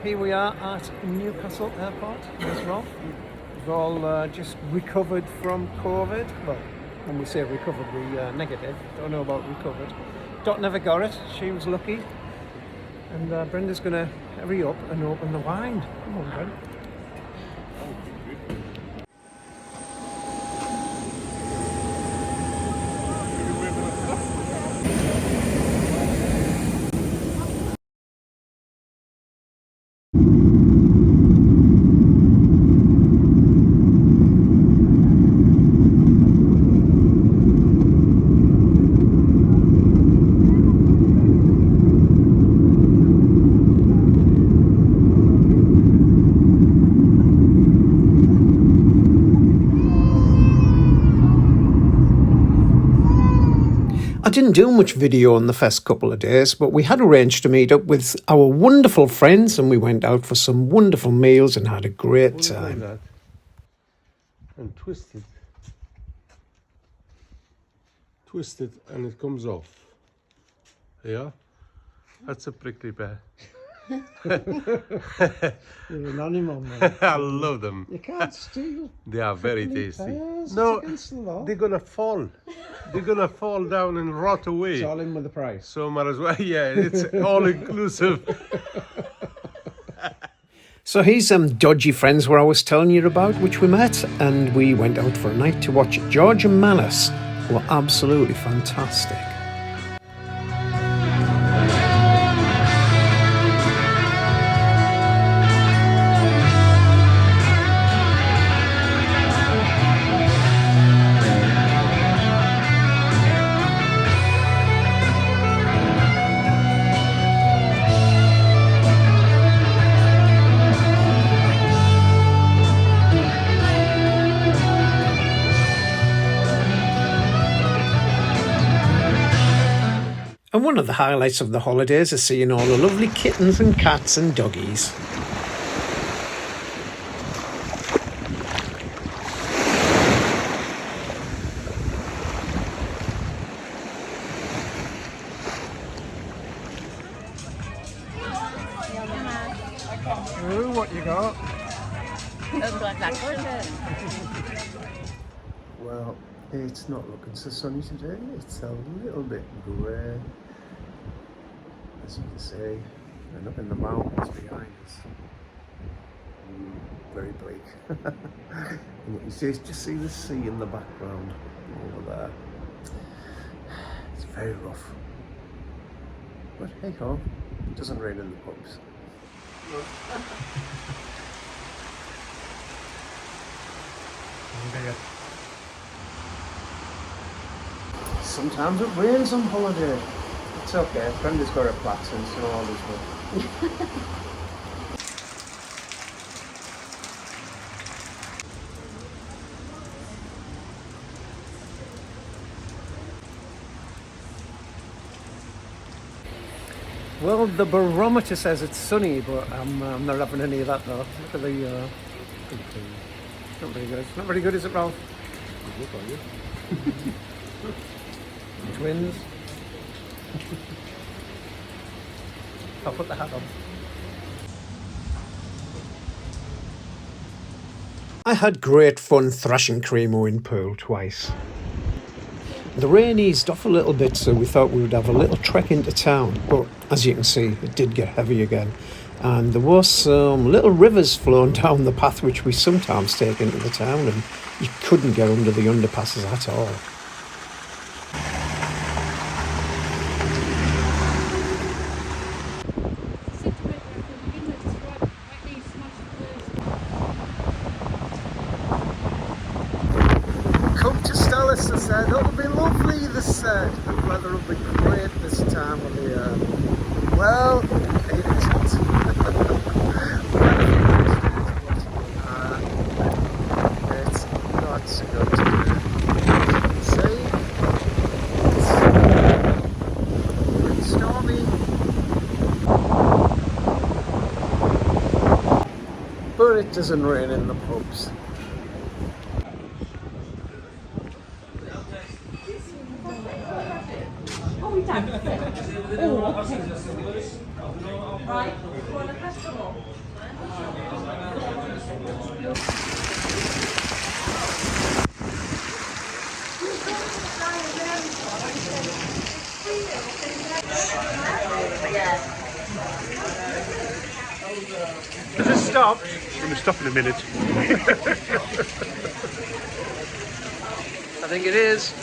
here we are at Newcastle Airport. There's Rob. We've all just recovered from COVID. Well, when we say recovered, we negative. Don't know about recovered. Dot never got it. She was lucky. And Brenda's going to hurry up and open the wine. Come on, Brenda. I didn't do much video on the first couple of days, but we had arranged to meet up with our wonderful friends and we went out for some wonderful meals and had a great time. That. And twist it and it comes off. Yeah, that's a prickly bear. You're an animal, man. I love them. You can't steal. They are very tasty. Pears. No, It's against the law. they're gonna fall. They're gonna fall down and rot away. It's all in with the price. So might as well. Yeah, it's all inclusive. So here's some dodgy friends where I was telling you about, which we met, and we went out for a night to watch George and Manus, who were absolutely fantastic. And one of the highlights of the holidays is seeing all the lovely kittens and cats and doggies. Ooh, what you got? Looks like that person. Well, it's not looking so sunny today. It's a little bit grey, as you can see, and up in the mountains behind us. Very bleak. And you can see, just see the sea in the background over there. It's very rough. But hey ho, it doesn't rain in the pubs. Sometimes it rains on holiday. It's okay. Brenda's got her plats in, so all is well. Well, the barometer says it's sunny, but I'm not having any of that though. Look at the not very good. Not very good, is it, Ralph? Twins. I'll put the hat on. I had great fun thrashing Cremo in Pearl twice. The rain eased off a little bit, so we thought we would have a little trek into town, but as you can see, it did get heavy again. And there was some little rivers flowing down the path which we sometimes take into the town, and you couldn't get under the underpasses at all. Come to Stalis, they said. It'll be lovely, they said. The weather will be great this time of the year. Well, it isn't. It's not so good. See? It's stormy. But it doesn't rain in the pubs. Right, you want a festival? Does it stop? It's going to stop in a minute. I think it is.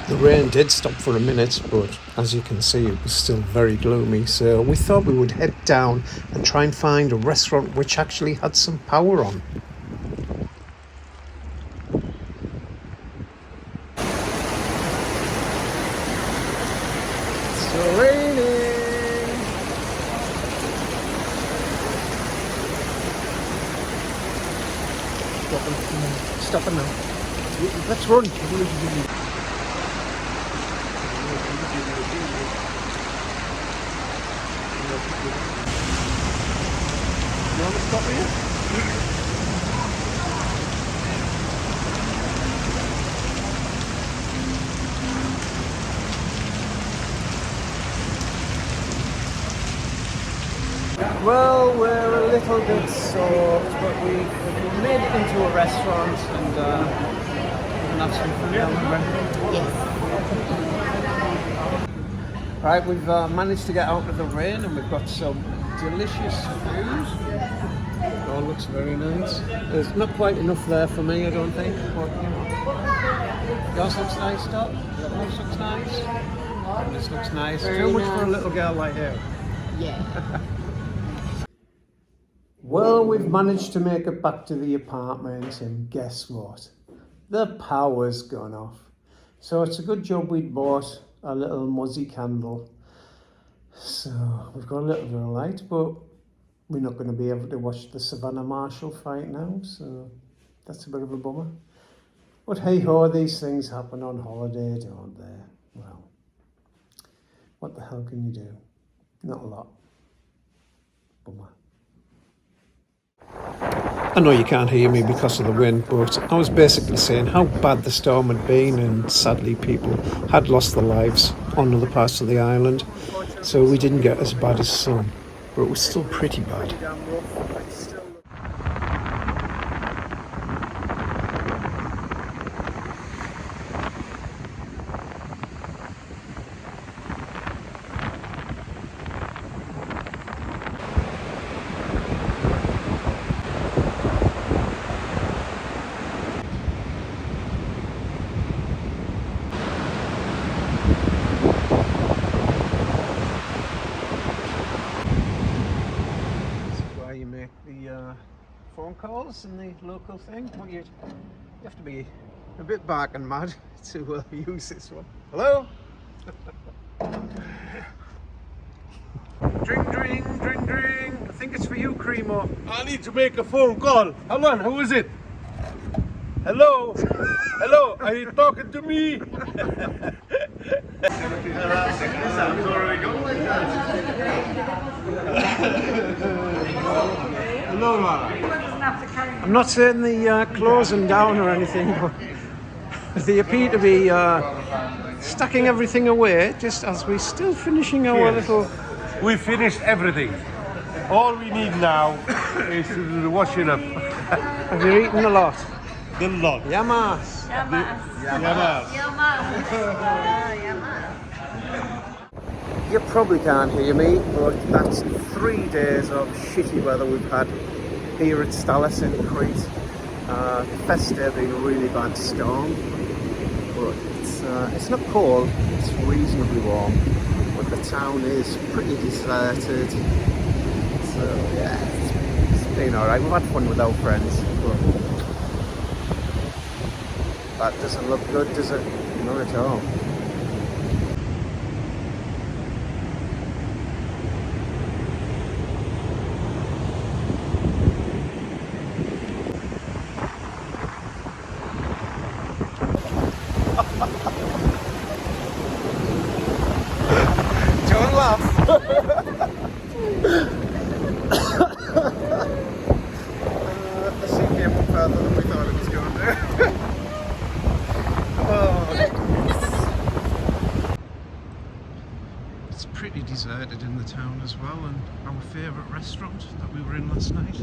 The rain did stop for a minute, but as you can see, it was still very gloomy, so we thought we would head down and try and find a restaurant which actually had some power on. It's raining! Stopping now. Let's run! You want to stop here? Well, we're a little bit soaked, but we've made it into a restaurant and have some food down there. Yes. Right, we've managed to get out of the rain and we've got some delicious food. It all looks very nice. There's not quite enough there for me, I don't think. But, you know. Yours looks nice, Doc. Yours looks nice. This looks nice. Too much for a little girl like you. Yeah. Well, we've managed to make it back to the apartment and guess what? The power's gone off. So it's a good job we'd bought a little muzzy candle. So we've got a little bit of light, but we're not going to be able to watch the Savannah Marshall fight now, so that's a bit of a bummer. But hey ho, these things happen on holiday, don't they? Well, what the hell can you do? Not a lot. Bummer. I know you can't hear me because of the wind, but I was basically saying how bad the storm had been, and sadly people had lost their lives on other parts of the island. So we didn't get as bad as some, but it was still pretty bad. Phone calls and the local thing. Well, you have to be a bit bark and mad to use this one. Hello? Dring, dring, dring, dring. I think it's for you, Cremo. I need to make a phone call. Hold on, who is it? Hello? Hello, are you talking to me? Hello, Lara. I'm not saying the closing down or anything, but they appear to be stacking everything away just as we're still finishing our little... We finished everything. All we need now is to do the washing up. Have you eaten a lot? The lot. Yamas. Yamas. You probably can't hear me, but that's 3 days of shitty weather we've had here at Stalis in Crete. The first day being a really bad storm, but it's not cold, it's reasonably warm, but the town is pretty deserted. So yeah, it's been alright. We've had fun with our friends, but that doesn't look good, does it? Not at all. Don't laugh. The sea came up further than we thought it was going to. It's pretty deserted in the town as well, and our favourite restaurant that we were in last night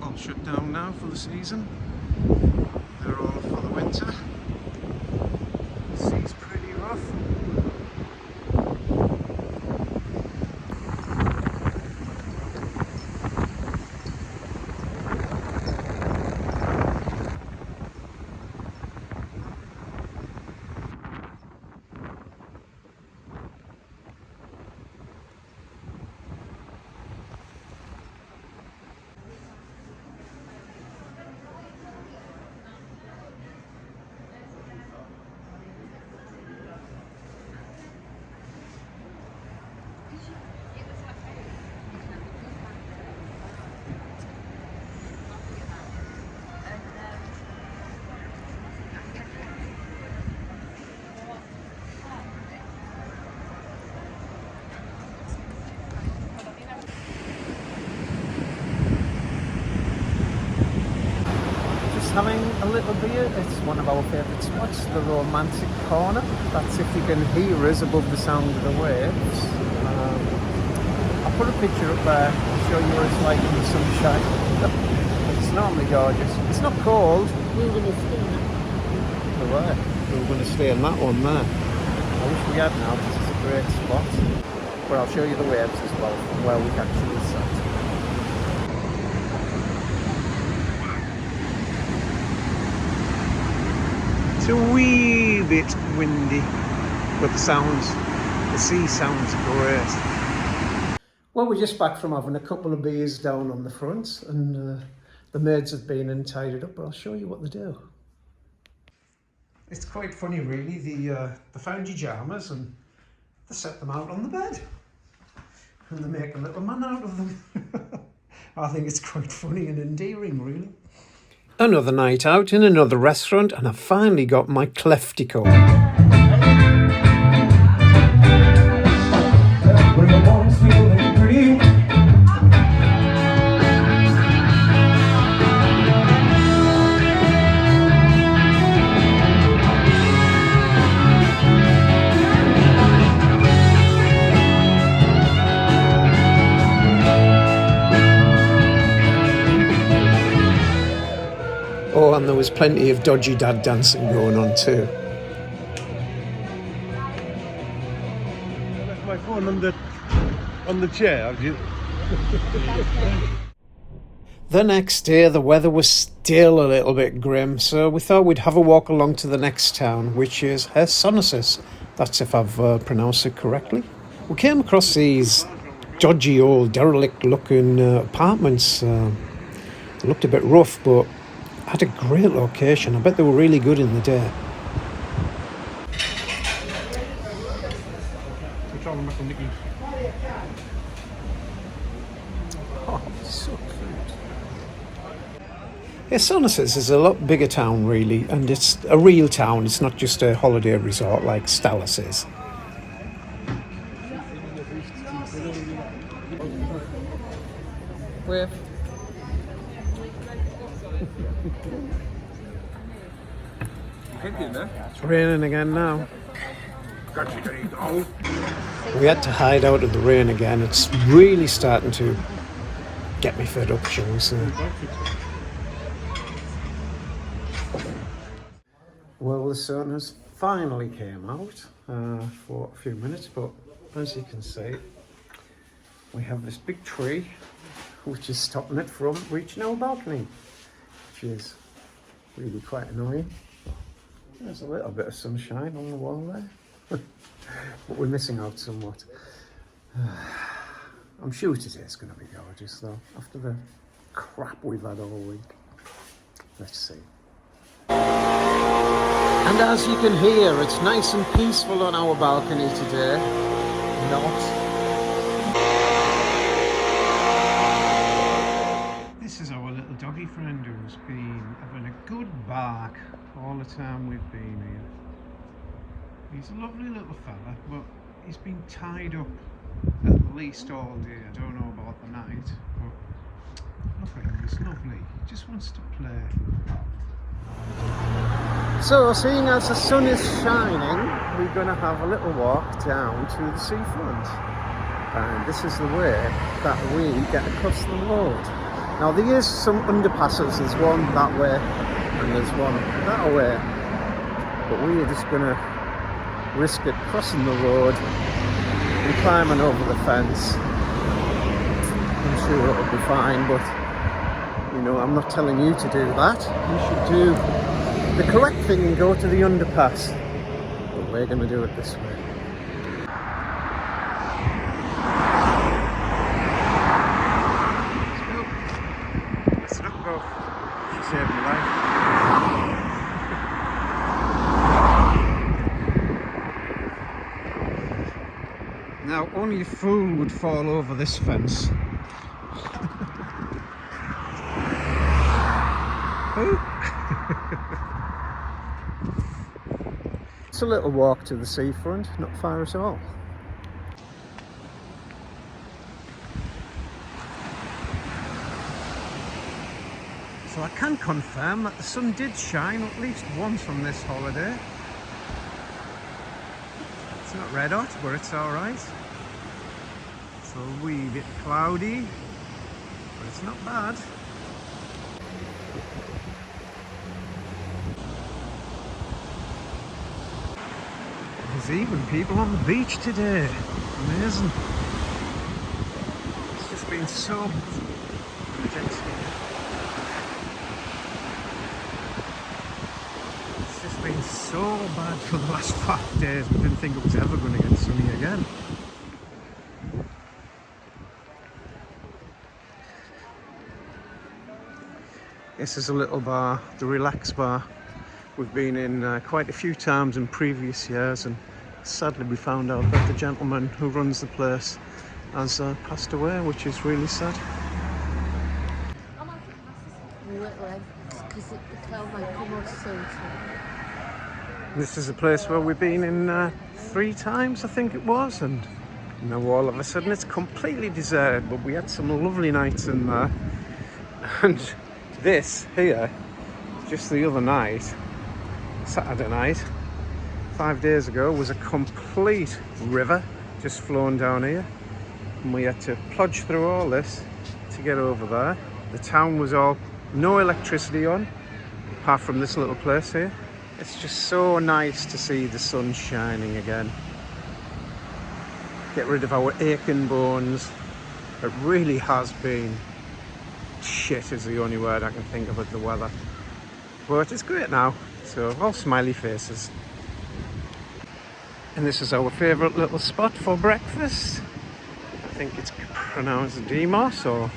all shut down now for the season. They're all off for the winter. The sea's pretty rough. Having a little beer. It's one of our favourite spots, the romantic corner. That's if you can hear us above the sound of the waves. I'll put a picture up there to show you what it's like in the sunshine. It's normally gorgeous. It's not cold. We were going to stay in that. We were going to stay in that one there. I wish we had now because it's a great spot. But I'll show you the waves as well from where we actually sat. It's a wee bit windy, but the sea sounds great. Well, we're just back from having a couple of beers down on the front, and the maids have been and tidied up, but I'll show you what they do. It's quite funny really, they found your pyjamas and they set them out on the bed, and they make a little man out of them. I think it's quite funny and endearing really. Another night out in another restaurant, and I've finally got my Cleftico. Oh, and there was plenty of dodgy dad dancing going on too. I left my phone on the chair. The next day, the weather was still a little bit grim, so we thought we'd have a walk along to the next town, which is Stalis. That's if I've pronounced it correctly. We came across these dodgy old derelict-looking apartments. They looked a bit rough, but had a great location. I bet they were really good in the day. Oh, so cute. Yeah, Stalis is a lot bigger town really, and it's a real town. It's not just a holiday resort like Stalis is. Where? It's raining again now. We had to hide out of the rain again. It's really starting to get me fed up, shall we say. Well, the sun has finally came out for a few minutes, but as you can see, we have this big tree which is stopping it from reaching our balcony, which is really quite annoying. There's a little bit of sunshine on the wall there, but we're missing out somewhat. I'm sure today's going to be gorgeous though, after the crap we've had all week. Let's see. And as you can hear, it's nice and peaceful on our balcony today. This is our little doggy friend who's been having a good bark all the time we've been here. He's a lovely little fella, but he's been tied up at least all day. I don't know about the night, but look at him, he's lovely. He just wants to play. So, seeing as the sun is shining, we're going to have a little walk down to the seafront. And this is the way that we get across the road. Now there is some underpasses, there's one that way and there's one that way, but we are just going to risk it crossing the road and climbing over the fence. I'm sure it'll be fine, but you know, I'm not telling you to do that. You should do the correct thing and go to the underpass, but we're going to do it this way. Saved my life. Now, only a fool would fall over this fence. It's a little walk to the seafront, not far at all. So I can confirm that the sun did shine at least once on this holiday. It's not red hot, but it's alright. It's a wee bit cloudy, but it's not bad. There's even people on the beach today. Amazing. It's just been so been so bad for the last 5 days. We didn't think it was ever going to get sunny again. This is a little bar, the Relax Bar. We've been in quite a few times in previous years, and sadly we found out that the gentleman who runs the place has passed away, which is really sad. This is a place where we've been in 3 times, I think it was, and now all of a sudden it's completely deserted, but we had some lovely nights in there. And this here, just the other night, Saturday night, 5 days ago, was a complete river just flowing down here, and we had to plodge through all this to get over there. The town was all, no electricity on, apart from this little place here. It's just so nice to see the sun shining again. Get rid of our aching bones. It really has been shit is the only word I can think of with the weather. But it's great now, so all smiley faces. And this is our favourite little spot for breakfast. I think it's pronounced Demos or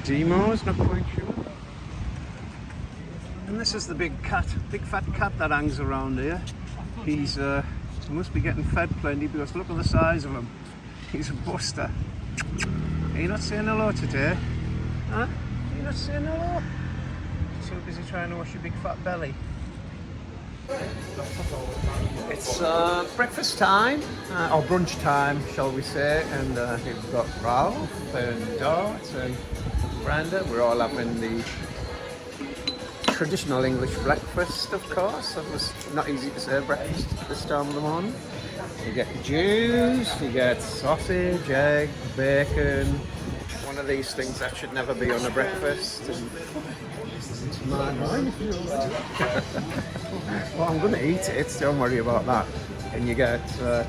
Demos, not quite sure. And this is the big fat cat that hangs around here. He must be getting fed plenty because look at the size of him. He's a buster. Are you not saying hello today? Huh? Are you not saying hello? So busy trying to wash your big fat belly. It's breakfast time, or brunch time, shall we say, and we've got Ralph and Dot and Brenda. We're all having the traditional English breakfast, of course. It was not easy to say breakfast this time of the morning. You get juice, you get sausage, egg, bacon. One of these things that should never be on a breakfast. And well, I'm going to eat it, don't worry about that. And you get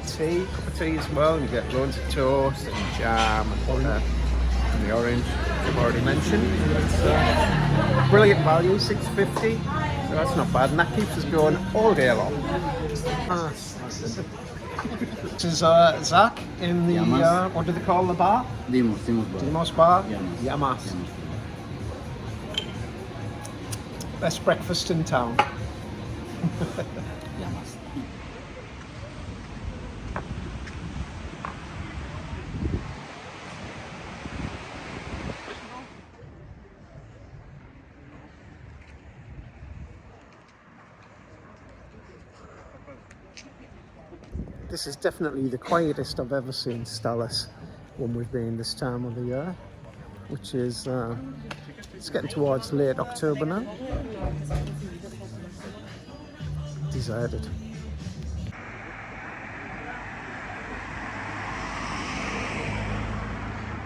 tea, cup of tea as well, and you get loads of toast and jam and butter. And the orange, I've already mentioned. It's brilliant value, $6.50, so that's not bad, and that keeps us going all day long. This is Zach in the, what do they call the bar? Demos bar. Demos bar? Yamas. Yamas. Best breakfast in town. Yamas. This is definitely the quietest I've ever seen Stalis when we've been this time of the year, which is, it's getting towards late October now. Deserted.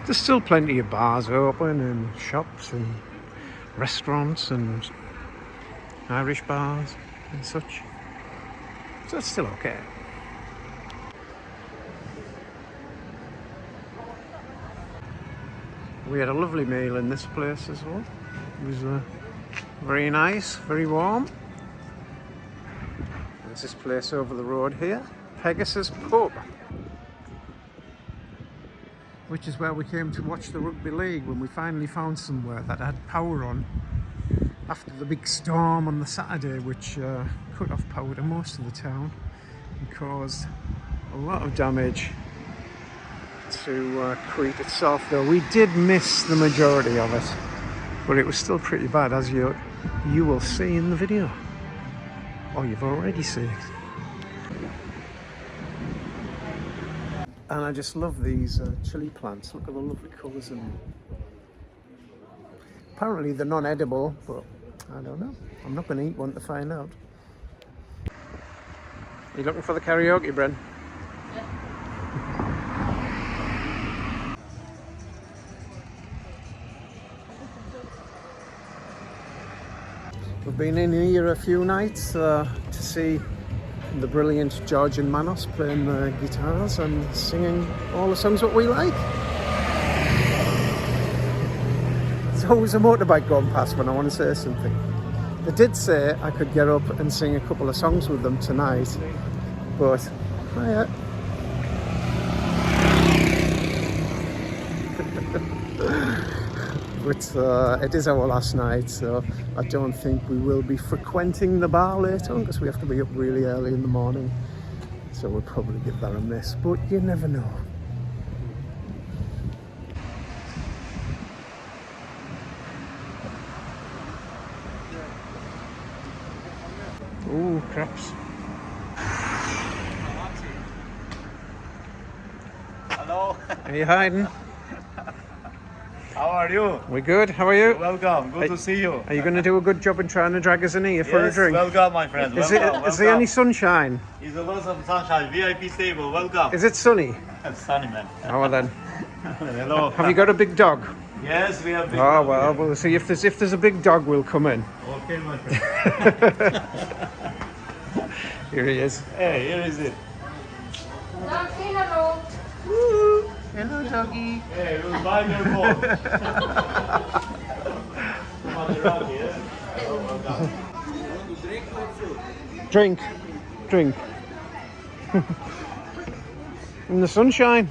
There's still plenty of bars open and shops and restaurants and Irish bars and such. So it's still okay. We had a lovely meal in this place as well. It was very nice, very warm. There's this place over the road here, Pegasus Pub, which is where we came to watch the rugby league when we finally found somewhere that had power on after the big storm on the Saturday, which cut off power to most of the town and caused a lot of damage to Crete itself. Though we did miss the majority of it, but it was still pretty bad, as you will see in the video, or you've already seen it. And I just love these chili plants. Look at the lovely colours in them. Apparently they're non-edible, but I don't know. I'm not going to eat one to find out. You looking for the karaoke, Bren? We've been in here a few nights to see the brilliant Georgian Manos playing the guitars and singing all the songs that we like. There's always a motorbike going past when I want to say something. They did say I could get up and sing a couple of songs with them tonight, but but it is our last night, so I don't think we will be frequenting the bar later on because we have to be up really early in the morning, so we'll probably give that a miss, but you never know. Ooh, crabs. Hello. Are you hiding? How are you? We good? How are you? Welcome. Good to see you. Are you going to do a good job in trying to drag us in here for a drink? Welcome, my friend. Is Welcome, there any sunshine? Is a lot of sunshine. VIP stable. Welcome. Is it sunny? It's sunny, man. Oh, well then. Hello. Have you got a big dog? Yes, we have. Big Oh, dog well, here. we'll see if there's a big dog, we'll come in. Okay, my friend. Here he is. Hey, here is it. Say hello. Woo! Hello, doggy. Hey, we'll buy your phone. Drink. In the sunshine.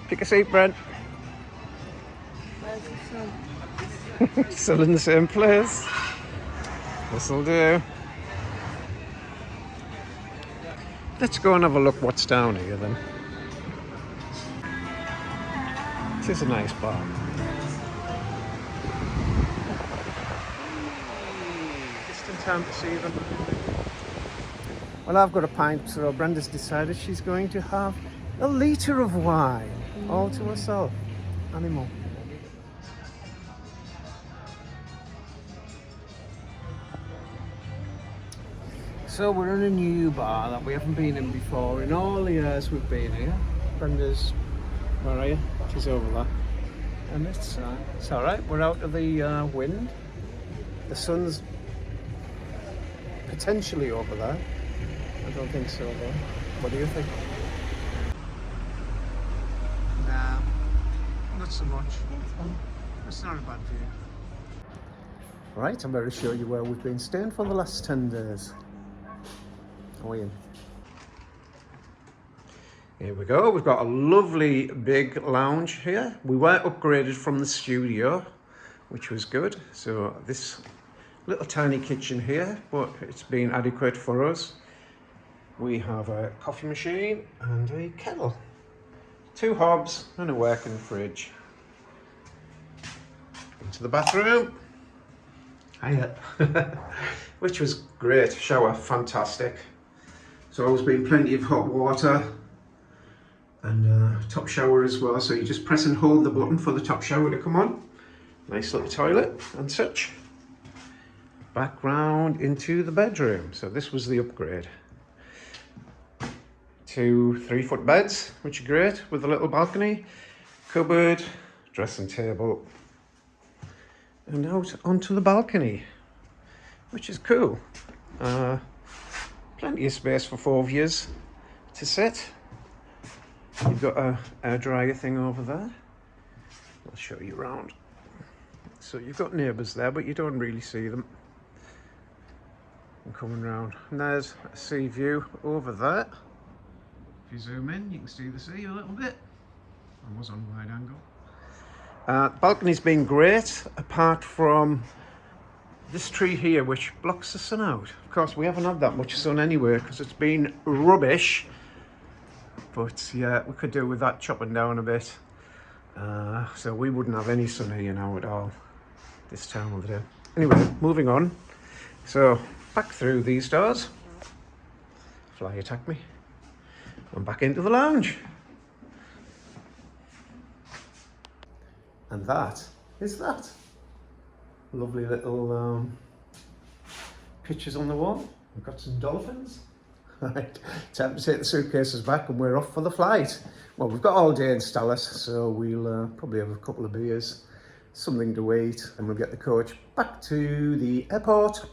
Pick a seat, Brent. Still in the same place. This'll do. Let's go and have a look what's down here then. This is a nice bar. Just in time to see them. Well, I've got a pint, so Brenda's decided she's going to have a litre of wine all to herself. Animal. So we're in a new bar that we haven't been in before in all the years we've been here. Brenda's, where are you? She's over there. And it's alright, we're out of the wind. The sun's potentially over there. I don't think so though. What do you think? Nah, not so much. It's not a bad view. Right, I'm better show you where we've been staying for the last 10 days. Oh, yeah. Here we go. We've got a lovely big lounge here. We were upgraded from the studio, which was good. So this little tiny kitchen here, but it's been adequate for us. We have a coffee machine and a kettle, 2 hobs and a working fridge. Into the bathroom. Hiya. Which was great. Shower, fantastic. So always been plenty of hot water and top shower as well. So you just press and hold the button for the top shower to come on. Nice little toilet and such. back round into the bedroom. So this was the upgrade. 2 3-foot beds, which are great, with a little balcony, cupboard, dressing table, and out onto the balcony, which is cool. Plenty of space for 4 of yous to sit. You've got a air dryer thing over there. I'll show you around. So you've got neighbours there, but you don't really see them. I'm coming round, and there's a sea view over there. If you zoom in, you can see the sea a little bit. I was on wide angle. Balcony's been great, apart from this tree here, which blocks the sun out. Of course, we haven't had that much sun anyway, because it's been rubbish. But yeah, we could do with that chopping down a bit. So we wouldn't have any sun here now at all, this time of the day. Anyway, moving on. So, back through these doors. Fly attack me. And back into the lounge. And that is that. Lovely little pictures on the wall. We've got some dolphins. Right, time to take the suitcases back and we're off for the flight. Well, we've got all day in Stalis, so we'll probably have a couple of beers, something to eat, and we'll get the coach back to the airport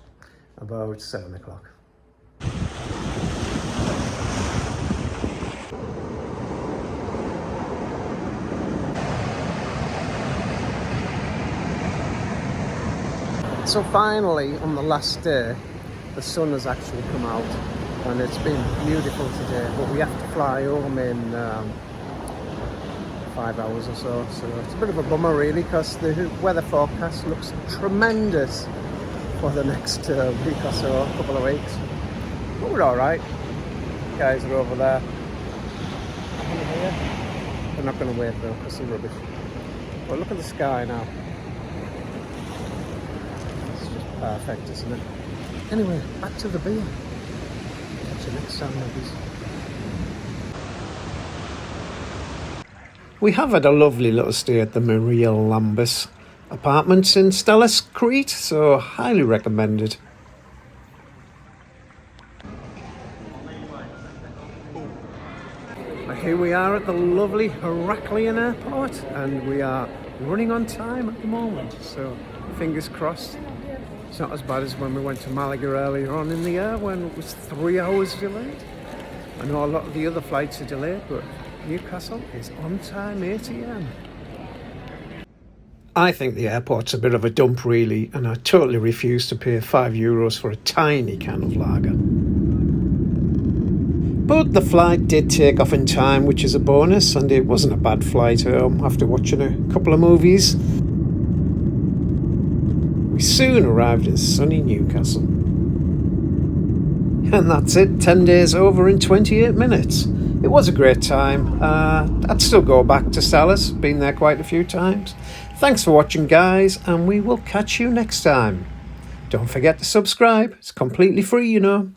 about 7 o'clock. So finally, on the last day, the sun has actually come out, and it's been beautiful today, but we have to fly home in 5 hours or so, so it's a bit of a bummer really, because the weather forecast looks tremendous for the next week or so, a couple of weeks. But we're alright. Guys are over there. I'm here. They're not going to wait though, because they're rubbish. But look at the sky now. It's just perfect, isn't it? Anyway, back to the beer. Catch you next time, ladies. We have had a lovely little stay at the Maria Lambis apartments in Stalis, Crete, so highly recommended. Here we are at the lovely Heraklion Airport, and we are running on time at the moment, so fingers crossed. It's not as bad as when we went to Malaga earlier on in the year when it was 3 hours delayed. I know a lot of the other flights are delayed, but Newcastle is on time, 8 AM. I think the airport's a bit of a dump really, and I totally refuse to pay €5 for a tiny can of lager. But the flight did take off in time, which is a bonus, and it wasn't a bad flight home after watching a couple of movies. We soon arrived in sunny Newcastle. And that's it, 10 days over in 28 minutes. It was a great time. I'd still go back to Stalis, been there quite a few times. Thanks for watching, guys, and we will catch you next time. Don't forget to subscribe, it's completely free, you know.